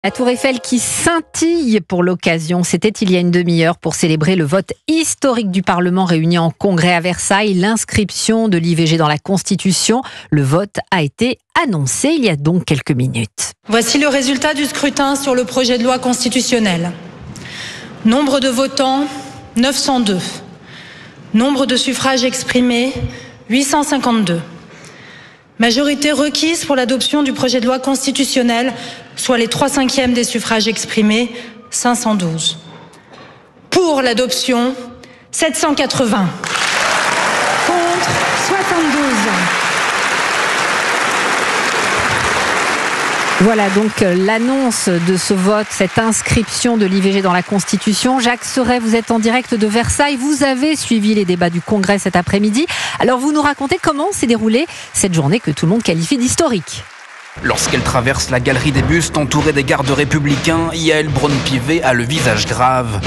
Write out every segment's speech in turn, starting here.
La Tour Eiffel qui scintille pour l'occasion. C'était il y a une demi-heure pour célébrer le vote historique du Parlement réuni en congrès à Versailles. L'inscription de l'IVG dans la Constitution. Le vote a été annoncé il y a donc quelques minutes. Voici le résultat du scrutin sur le projet de loi constitutionnelle. Nombre de votants, 902. Nombre de suffrages exprimés, 852. Majorité requise pour l'adoption du projet de loi constitutionnel, soit les 3/5 des suffrages exprimés, 512. Pour l'adoption, 780. Contre, 72. Voilà donc l'annonce de ce vote, cette inscription de l'IVG dans la Constitution. Jacques Serret, vous êtes en direct de Versailles. Vous avez suivi les débats du Congrès cet après-midi. Alors vous nous racontez comment s'est déroulée cette journée que tout le monde qualifie d'historique. Lorsqu'elle traverse la galerie des bustes entourée des gardes républicains, Yaël Braun-Pivet a le visage grave.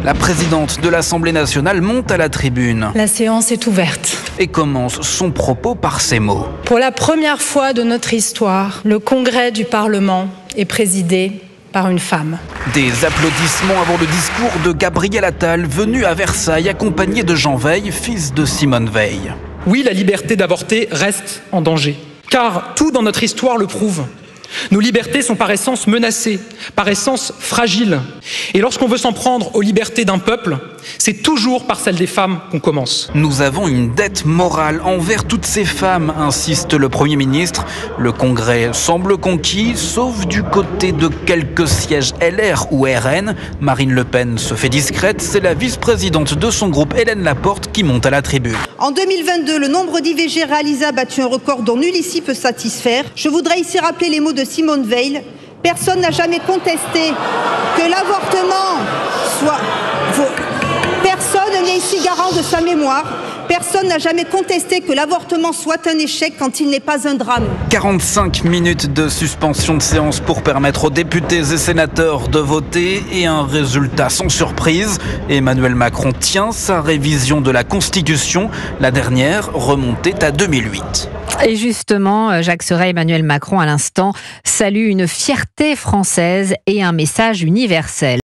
La présidente de l'Assemblée nationale monte à la tribune. La séance est ouverte. Et commence son propos par ces mots. Pour la première fois de notre histoire, le Congrès du Parlement est présidé par une femme. Des applaudissements avant le discours de Gabriel Attal, venu à Versailles accompagné de Jean Veil, fils de Simone Veil. Oui, la liberté d'avorter reste en danger, car tout dans notre histoire le prouve. Nos libertés sont par essence menacées, par essence fragiles. Et lorsqu'on veut s'en prendre aux libertés d'un peuple, c'est toujours par celle des femmes qu'on commence. Nous avons une dette morale envers toutes ces femmes, insiste le Premier ministre. Le Congrès semble conquis, sauf du côté de quelques sièges LR ou RN. Marine Le Pen se fait discrète, c'est la vice-présidente de son groupe, Hélène Laporte, qui monte à la tribune. En 2022, le nombre d'IVG réalisés a battu un record dont nul ici peut satisfaire. Je voudrais ici rappeler les mots de Simone Veil. Personne n'a jamais contesté que l'avortement soit... Personne n'est ici garant de sa mémoire. Personne n'a jamais contesté que l'avortement soit un échec quand il n'est pas un drame. 45 minutes de suspension de séance pour permettre aux députés et sénateurs de voter et un résultat sans surprise. Emmanuel Macron tient sa révision de la Constitution. La dernière remontait à 2008. Et justement, Jacques Serret, Emmanuel Macron à l'instant salue une fierté française et un message universel.